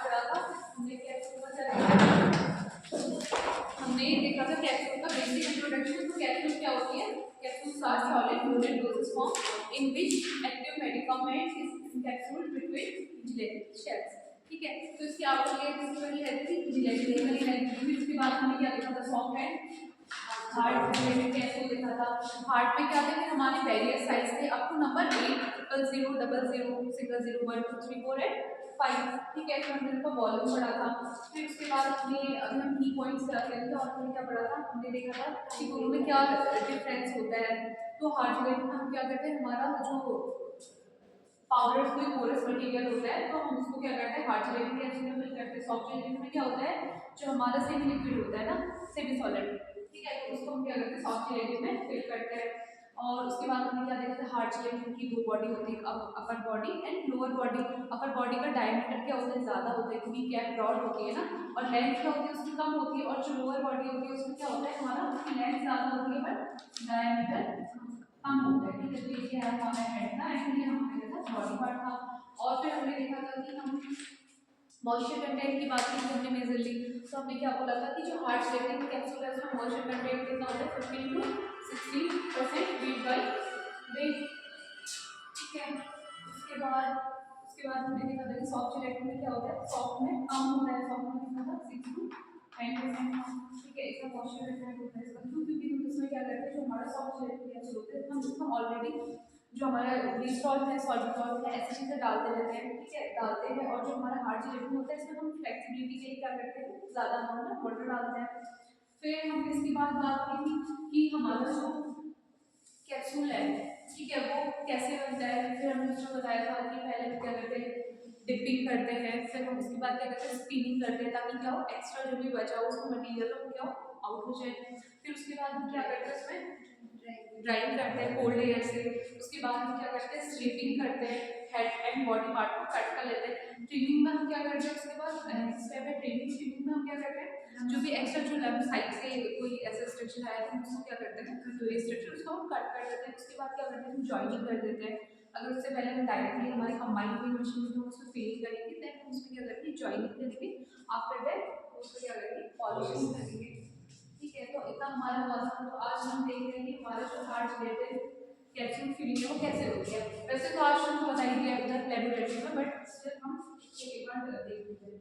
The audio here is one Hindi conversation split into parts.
स्टार्ट करा था, हमने कैप्सूल का हमने देखा था कैप्सूल का बेसिक इंट्रोडक्शन। तो कैप्सूल क्या होती है? Capsules are solid loaded dosage form in which active medicament is encapsulated between gelatin shells. ठीक है, तो इसकी आउटर लेयर किसकी वाली रहती थी? जिलेटिन वाली रहती थी। फिर उसके बाद हमने क्या देखा था? Soft and heart related capsule देखा था। हार्ट में क्या थे? हमारे वेरियस साइज थे अप टू नंबर 8 0 0 0 0 0 1 2 3 4 एंड 5। ठीक है, फिर हमने इनका वॉल्यूम पढ़ा था। फिर उसके बाद हमने अभी हम की पॉइंट्स क्या थे और हमने क्या पढ़ा था? हमने देखा था कि दोनों में क्या डिफरेंस होता है। तो हार्ट रिलेटेड में हम क्या करते हैं? हमारा जो पाउडर कोई पोरस मटेरियल होता है तो हम उसको क्या करते हैं? हार्ड जेलेटिन कैप्सूल में फिल करते हैं। सॉफ्ट जेलेटिन में क्या होता है? जो हमारा सेमी लिक्विड होता है ना, सेमी सॉलिड, ठीक है, तो उसको हम क्या करते हैं? सॉफ्ट जेलेटिन में फिल करते हैं। और उसके बाद हमने क्या देखा था? हार्ड जेलेटिन की दो बॉडी होती है, upper body and lower body. Upper body का डायमीटर क्या होता है? ज्यादा होता है क्योंकि कैप ब्रॉड होती है ना, और लेंथ क्या होती है उसकी? कम होती है। और जो लोअर बॉडी होती है उसमें क्या होता है? हमारा उसकी लेंथ ज्यादा होती है बट डायमीटर कम होता है। ठीक है, तो ये है हमारा हेड था एंड ये हमारे था बॉडी पार्ट था। और फिर हमने देखा था कि हम मॉइस्चर कंटेंट की बात की थी हमने मेजरली। तो हमने क्या बोला था कि जो हार्ड जेलेटिन कैप्सूल है उसमें मॉइस्चर कंटेंट कितना होता है? 15 to 16% वेट बाय वेट। ठीक है, उसके बाद हमने देखा था कि सॉफ्ट जेलेटिन में क्या होता है? सॉफ्ट में कम होता है। सॉफ्ट में कितना था? 6 to 10%। ठीक है, इसका मॉइस्चर कंटेंट होता है इसका, क्योंकि हम इसमें क्या करते हैं? जो हमारा सॉफ्ट जेलेटिन कैप्सूल होते हैं हम इसमें ऑलरेडी जो हमारा ग्लिसरॉल है, सॉल्बिटॉल है, ऐसी चीजें डालते रहते हैं। ठीक है, डालते हैं। और जो हमारा हार्ड जेलेटिन होता है इसमें हम फ्लेक्सिबिलिटी के लिए क्या करते हैं? ज्यादा अमाउंट में वाटर डालते हैं। फिर हमने इसके बाद बात की थी कि हमारा जो कैप्सूल है, ठीक है, वो कैसे बनता है। फिर हमने उसको बताया था कि पहले हम क्या करते हैं? डिपिंग करते हैं। फिर हम उसके बाद क्या करते हैं? स्पिनिंग करते हैं ताकि क्या हो? एक्स्ट्रा जो भी बचा हो उसको मटेरियल हो क्या हो? आउट हो जाए। फिर उसके बाद हम क्या करते हैं? उसमें ड्राइंग करते हैं कोल्ड एयर से। उसके बाद हम क्या करते हैं? स्ट्रिपिंग करते हैं, हेड एंड बॉडी पार्ट को कट कर लेते हैं। ट्रिमिंग में हम क्या करते हैं? उसके बाद स्टेप है ट्रिमिंग। ट्रिमिंग में हम क्या करते हैं? जो भी एक्स्ट्रा जो लेफ्ट साइड से कोई ऐसा स्ट्रक्चर आया तो उसको क्या करते हैं? तो स्ट्रक्चर उसको हम कट कर देते हैं। उसके बाद क्या करते हैं? हम जॉइनिंग कर देते हैं। अगर उससे पहले हम डायरेक्टली हमारी कंबाइन हुई मशीन में तो उसको फिलिंग करेंगे, देन हम उसमें क्या करेंगे? जॉइनिंग करेंगे। आफ्टर दैट उसको क्या करेंगे? पॉलिशिंग करेंगे। ठीक है, तो इतना हमारा हुआ था। तो आज हम देख रहे हैं कि हमारा जो हार्ट रिलेटेड कैप्सूल फिलिंग है वो कैसे होती है। वैसे तो आज हमको बताई दिया उधर लेबोरेटरी में, बट स्टिल हम एक बार देख लेते हैं।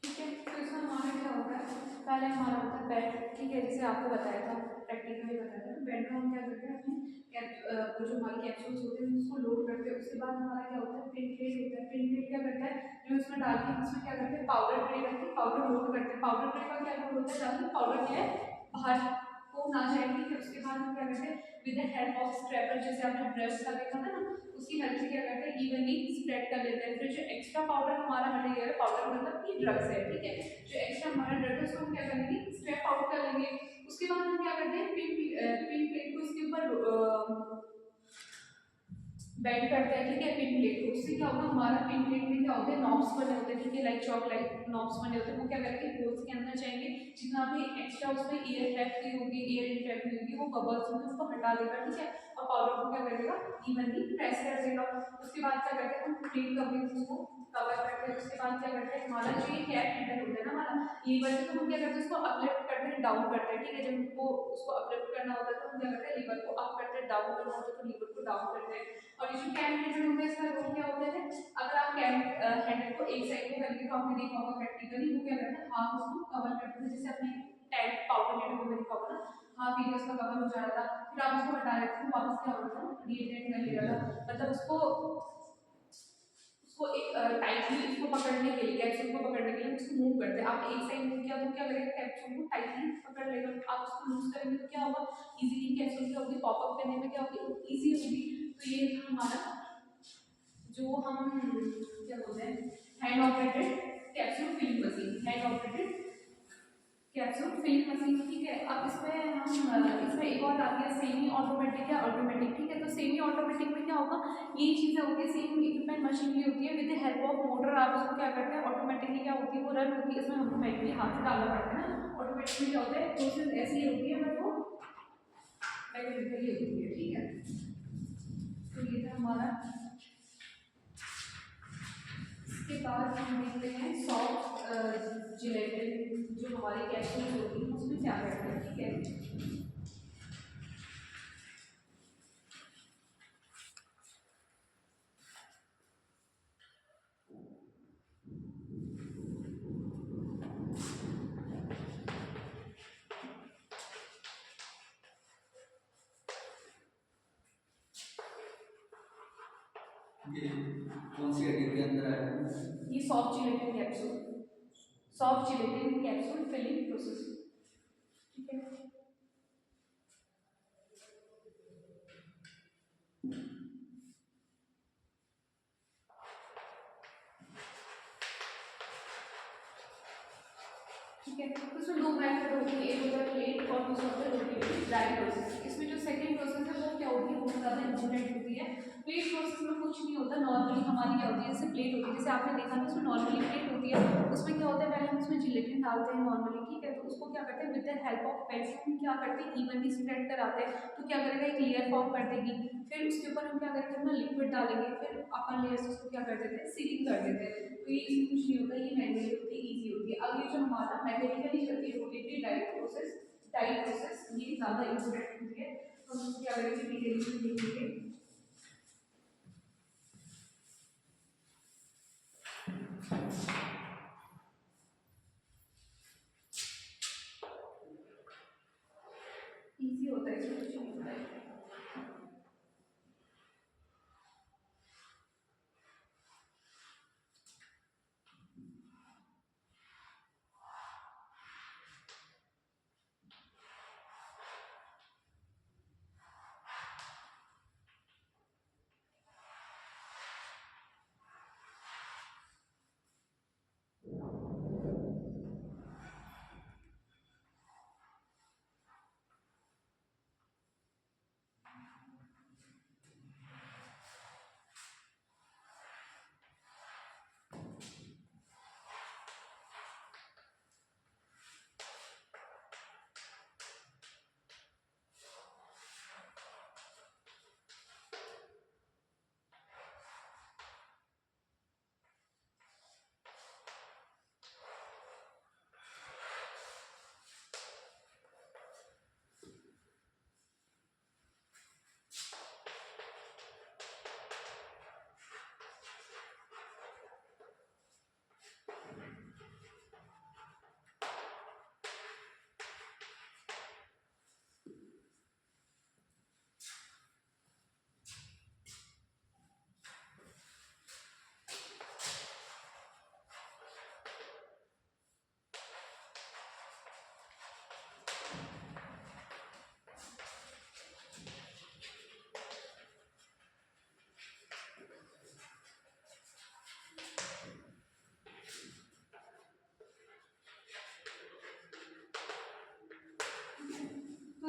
ठीक है, तो इसमें हमारा क्या होता है? पहले हमारा होता है बेड। ठीक है, जैसे आपको बताया था, प्रैक्टिकली बताया था। तो बेड में हम क्या करते हैं? अपने वो जो हमारे कैप्सूल्स होते हैं उसको लोड करते हैं उसके बाद हमारा क्या होता है प्रिंट प्लेट होता है। प्रिंट प्लेट क्या करता है, जो उसमें डाल के उसमें क्या करते हैं पाउडर ट्रे रख के पाउडर लोड करते हैं। पाउडर ट्रे का क्या लोड होता है, जहाँ पाउडर क्या है बाहर को ना जाएगी। फिर उसके बाद हम क्या करते हैं with the help of scraper, जैसे आपने ब्रश का देखा था ना, उसकी हेल्प से क्या करते हैं इवनली स्प्रेड कर लेते हैं। फिर जो एक्स्ट्रा पाउडर हमारा हटेगा, पाउडर मतलब कि ड्रग्स है, ठीक है, जो एक्स्ट्रा हमारा ड्रग है उसको हम क्या करेंगे स्क्रैप आउट कर लेंगे। उसके बाद हम क्या करते हैं पिन प्लेट को इसके ऊपर बेंड करते हैं, ठीक है, पिन प्लेट को। उससे क्या होगा हमारा पिन प्लेट में क्या होते हैं नॉब्स बने होते हैं, ठीक है, लाइक चॉक लाइक नॉब्स बने होते हैं। वो क्या करेंगे होल्स के अंदर जाएंगे, जितना भी एक्स्ट्रा उसमें एयर ट्रैप की होगी, एयर ट्रैप की होगी, वो बबल्स होंगे उसको हटा देगा, ठीक है, और पाउडर को क्या करेगा इवनली प्रेस कर देगा। उसके बाद क्या करते हैं हम क्लीन करके उसको कवर करते हैं। उसके बाद क्या करते हैं हमारा जो ये कैप हैंडल होता है ना हमारा लीवर से, तो हम क्या करते हैं उसको अपलिफ्ट करते हैं डाउन करते हैं, ठीक है, जब हमको उसको अपलिफ्ट करना होता है तो हम क्या करते हैं लीवर को अप करते हैं, डाउन करना होता है तो लीवर को डाउन करते हैं। और ये जो कैम हैंडल होता है इसका रोल क्या होता है, अगर आप कैम हैंडल को एक साइड को करके तो आपने देखा होगा प्रैक्टिकली वो क्या करता है हाफ उसको कवर करते हैं, जैसे अपने टैग पाउडर हैंडल को देखा होगा ना, हाफ एरिया उसका कवर हो जा रहा था, फिर आप उसको हटा लेते थे वापस क्या होता था रीअटेंड कर लिया था, मतलब उसको उसको एक टाइटली उसको पकड़ने के लिए कैप्सूल को पकड़ने के लिए उसको मूव करते हैं। आप एक साइड मूव किया तो क्या करेगा कैप्सूल को टाइटली पकड़ लेगा। आप उसको लूज करेंगे तो क्या होगा इजीली कैप्सूल क्या होगी पॉप अप करने में क्या होगी इजी होगी। तो ये हमारा जो हम क्या बोलते हैं hand operated capsule filling machine, hand operated capsule filling machine, ठीक है। अब इसमें हम इसमें एक और आती है सेमी ऑटोमेटिक या ऑटोमेटिक, ठीक है। तो सेमी ऑटोमेटिक में क्या होगा ये चीज़ें होती है सेम इक्विपमेंट मशीनरी होती है with the help of motor आप उसको क्या करते हैं ऑटोमेटिकली क्या होती है वो रन होती है, इसमें हमको मैनुअली हाथ से डालना पड़ता है ना। ऑटोमेटिकली क्या होता है प्रोसेस ऐसी होती है बट वो मैकेनिकली होती है, ठीक है। तो ये था हमारा। इसके बाद हम देखते हैं सॉफ्ट जिलेटिन जो हमारी कैप्सूल होती है उसमें क्या करते हैं, ठीक है। ये कौन सी हड्डी के अंदर आया? ये soft gelatin capsule, soft gelatin capsule filling process, ठीक है। ठीक है, तो इसमें दो मेथड होती है, एक होता है प्लेट और दूसरा होता है ड्राई प्रोसेस। इसमें जो सेकंड प्रोसेस है वो क्या होती है बहुत ज़्यादा इंपॉर्टेंट होती है। प्लेट प्रोसेस में कुछ नहीं होता, नॉर्मली हमारी क्या होती है जैसे प्लेट होती है, जैसे आपने देखा ना उसमें नॉर्मली प्लेट होती है, उसमें क्या होता है पहले हम उसमें जिलेटिन डालते हैं नॉर्मली, ठीक है। तो उसको क्या करते हैं with the help of pencil हम क्या करते हैं इवनली स्प्रेड कराते हैं, तो क्या करेगा एक लेयर फॉर्म कर देगी। फिर उसके ऊपर हम क्या करेंगे अपना लिक्विड डालेंगे, फिर अपर लेयर से उसको क्या कर देते हैं सीलिंग कर देते हैं। तो ये इसमें कुछ नहीं होता, ये मैनुअली होती है, ईजी होती है। अब ये जो हमारा मैकेनिकली चलती है रोटेटरी डाई प्रोसेस ये ज़्यादा इम्पोर्टेंट होती है। तो हम क्या करेंगे डिटेल में देखेंगे। ईजी होता है, इसमें कुछ नहीं होता है।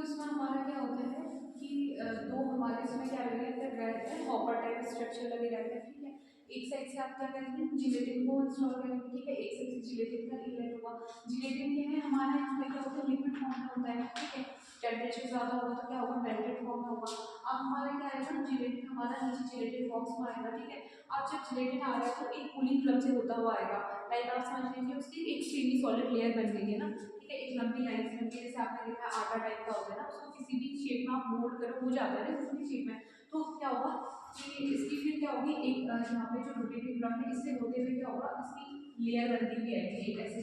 इसमें हमारा क्या होता है कि दो हमारे इसमें क्या लगे रहते हैं, हॉपर टाइप स्ट्रक्चर लगे रहते हैं, ठीक है। एक साइड से आप क्या करेंगे, जिलेटिन को इंस्टॉल करेंगे, ठीक है। एक साइड से जिलेटिन का इनलेट होगा। जिलेटिन क्या है हमारे यहाँ पे क्या होता है, लिक्विड फॉर्म में होता है, ठीक है। टेम्परेचर ज़्यादा होगा तो क्या होगा, मेल्टेड फॉर्म में होगा। अब हमारे क्या आएगा, जिलेटिन हमारा नीचे जिलेटिन बॉक्स में आएगा, ठीक है। अब जब जिलेटिन आ रहा है तो एक कूलिंग क्लब से होता हुआ आएगा, लाइक आप समझ लीजिए उसकी एक सेमी सॉलिड लेयर बन गई है ना, ठीक है। एक लंबी लाइन से लंबी, जैसे आपने देखा आटा टाइप का होता है ना, उसको किसी भी शेप में आप मोल्ड करो हो जाता है ना किसी भी शेप में। तो क्या होगा कि इसकी फिर क्या होगी, एक यहाँ पे जो रोटेटिंग ड्रम है इससे होते हुए क्या होगा, इसकी लेयर बनती हुई आएगी, एक ऐसे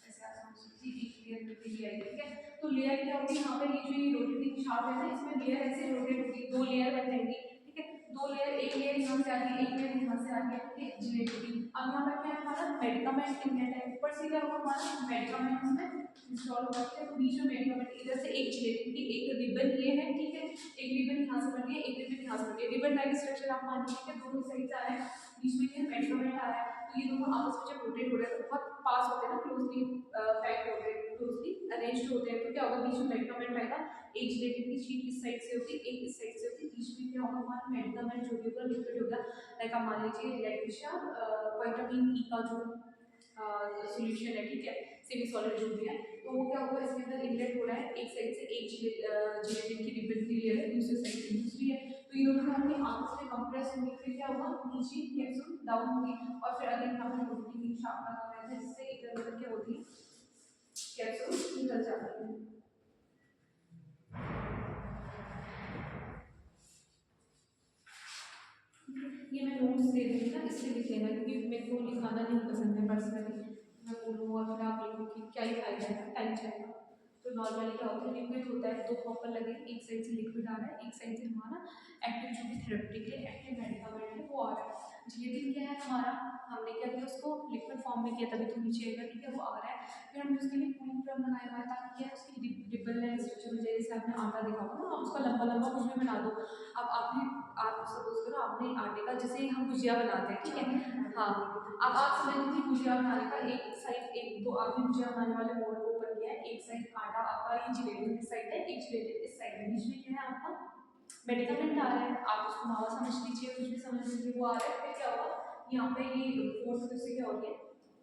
ऐसे आप समझ लीजिए एक लेयर बनती हुई आएगी, ठीक है। तो लेयर क्या होगी, यहाँ पे ये जो ये रोटेटिंग शाफ्ट है ना, इसमें लेयर ऐसे रोटेट होगी, दो लेयर बन जाएंगी, ठीक है। दो लेयर, एक लेयर यहाँ से आगे, एक लेयर यहाँ से आगे, ठीक है, जिलेट होगी। अब यहाँ पर क्या है हमारा मेडिकामेंट इनलेट है, ऊपर से क्या होगा हमारा मेडिकामेंट इसमें इंस्टॉल हुआ है, तो बीच में मेडिकामेंट, इधर से एक जिलेटिन की एक रिबन ये है, ठीक है। एक रिबन यहाँ से बन रही है, एक रिबन यहाँ से बन रही है, रिबन टाइप स्ट्रक्चर आप मान लीजिए दोनों साइड आ रहा है, बीच में ये मेडिकामेंट आ रहा है। तो ये दोनों आपस में जब रोटेट हो रहे हैं तो बहुत पास होते हैं ना, क्लोजली पैक्ड होते हैं, क्लोजली अरेंज्ड होते हैं, तो क्या होगा, बीच में मेडिकामेंट आएगा। एक जिलेटिन की शीट इस साइड से होगी, एक इस साइड से होगी, बीच में क्या होगा हमारा मेडिकामेंट जो भी होगा लिक्विड होगा, लाइक आप मान लीजिए लैक्टिशा विटामिन ई का जो सॉल्यूशन है, ठीक है, सेमी सॉलिड जो भी है। तो वो क्या होगा, इसके अंदर इनलेट हो रहा है, एक साइड से एक जिलेटिन की रिबन की लेयर है, दूसरी साइड से दूसरी है। तो ये दोनों क्या होंगे, आपस में कंप्रेस होंगे, फिर क्या होगा, नीचे कैप्सूल डाउन होगी, और फिर अगेन यहाँ पे रोटेटिंग शाफ्ट लगा हुआ है जिससे इधर उधर क्या होती है, कैप्सूल निकल जाती है। ये मैं नोट्स दे दूँगी ना, इससे लिख लेना, क्योंकि मेरे को लिखाना नहीं पसंद है पर्सनली। मैं बोलूँ और फिर आप लिखो कि क्या ही फायदा है, टाइम जाएगा। तो नॉर्मली क्या होता है, लिक्विड होता है, दो कॉपर लगे, एक साइड से लिक्विड आ रहा है, एक साइड से हमारा एक्टिव जो भी थेरेप्यूटिकली एक्टिव मेडिकामेंट है वो आ रहा है। जिलेटिन क्या है हमारा, हमने क्या किया उसको लिक्विड फॉर्म में किया, तभी तो नीचे आएगा, ठीक है, वो आ रहा है। फिर हमने उसके लिए कूलिंग ड्रम बनाया हुआ है, ताकि क्या है उसकी रिबन स्ट्रक्चर हो जाए, जैसे आपने आटा देखा होगा ना, आप उसका लंबा लंबा कुछ भी बना दो। अब आपने, आप सपोज करो आपने आटे का, जैसे हम भुजिया बनाते हैं, ठीक है, हाँ। अब आप समझ लीजिए भुजिया बनाने का एक साइड, एक दो आपने भुजिया बनाने वाले मोल्ड को ओपन किया है, एक साइड आटा आपका, ये जिलेटिन इस साइड है, एक जिलेटिन इस साइड है, बीच में क्या है आपका मेडिकामेंट आ रहा है, आप उसको मावा समझ लीजिए, कुछ भी समझ लीजिए, वो आ रहा है। फिर क्या होगा, यहाँ पे ये फोर्स से क्या हो रही है,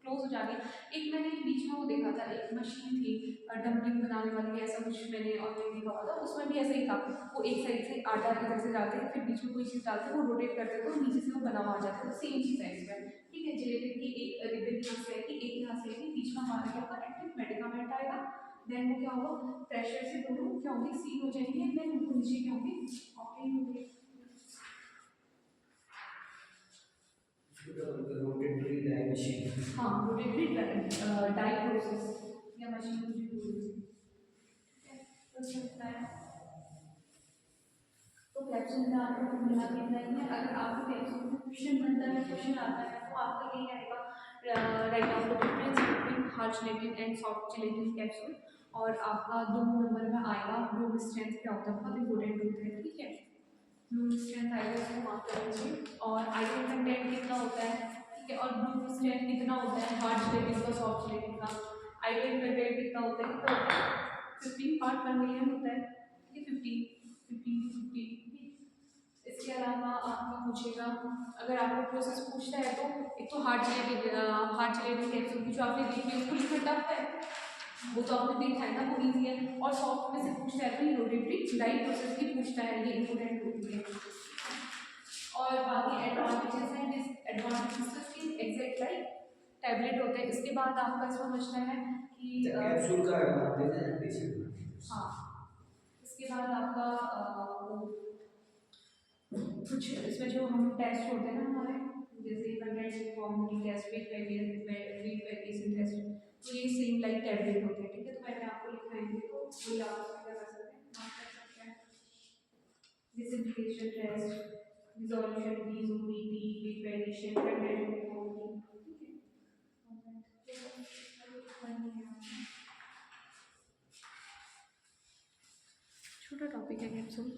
क्लोज हो जाती है। एक मैंने बीच में वो देखा था, एक मशीन थी डम्पलिंग बनाने वाली, ऐसा कुछ मैंने ऑनलाइन देखा हुआ था, उसमें भी ऐसा ही था। वो एक साइड से आटा इधर से डालते हैं, फिर बीच में कोई चीज़ डालते हैं, वो रोटेट करते हैं, तो नीचे से वो बना हुआ आ जाता है, तो सेम चीज़ है इसमें, ठीक है। जिलेटिन की एक रिबन यहाँ से आएगी, एक यहाँ से आएगी, बीच में हमारा क्या होगा, एक्टिव मेडिकामेंट आएगा। देन वो क्या होगा, प्रेशर से दोनों क्या होंगे, सील हो जाएंगे, देन उनको नीचे क्या होंगे, ऑपरेट होंगे। Rotatory die machine. हाँ, रोटेटरी डाई प्रोसेस या मशीन कुछ भी बोल दीजिए, ठीक है। तो चलता है, तो कैप्सूल में आपको फॉर्मूला कितना ही है, अगर आपको कैप्सूल में क्वेश्चन बनता है, क्वेश्चन आता है, तो आपका यही आएगा, write down the difference between hard gelatin and soft gelatin capsule. और आपका 2 नंबर में आएगा ब्लूम स्ट्रेंथ क्या होता है, बहुत इंपॉर्टेंट होता है, ठीक है। ब्लूम स्ट्रेंथ आएगा, इसको मार्क कर लीजिए। और आयरन कंटेंट कितना होता है, ठीक है, और ब्लूम स्ट्रेंथ कितना होता है हार्ड जिलेटिन का, सॉफ्ट जिलेटिन का। आयरन कंटेंट कितना होता है, कितना होता है, 15 पार्ट पर मिलियन होता है, ठीक है, 15 15 15। इसके अलावा आपका पूछेगा, अगर आपको प्रोसेस पूछता है तो एक तो हार्ड जिलेटिन कैप्सूल की जो आपने देखी है उसको लिखना टफ है, वो तो आपने देखा है ना, वो ईजी है। और सॉफ्ट में से पूछता है तो ये रोटेटरी डाई प्रोसेस की पूछता है, ये इंपॉर्टेंट होती है। और बाकी एडवांटेजेस हैं, डिसएडवांटेजेस इसके एग्जैक्ट लाइक टैबलेट होते हैं। इसके बाद आपका समझना है कि कैप्सूल का एडवांटेज है, डिसएडवांटेज। हाँ, इसके बाद आपका कुछ इसमें जो हम टेस्ट होते हैं ना हमारे, जैसे condensed form test, weight variation test, तो ये सेम लाइक टैबलेट होते हैं, ठीक है। तो मैंने आपको लिखाएंगे तो वही आप उसमें क्या कर सकते हैं, मार्क कर सकते हैं। डिसइंटीग्रेशन टेस्ट, रिजोल्यूशन डीजोबीटी, वेट वेरिएशन, कंडेंस्ड फॉर्म, ठीक है। छोटा टॉपिक है कैप्सूल।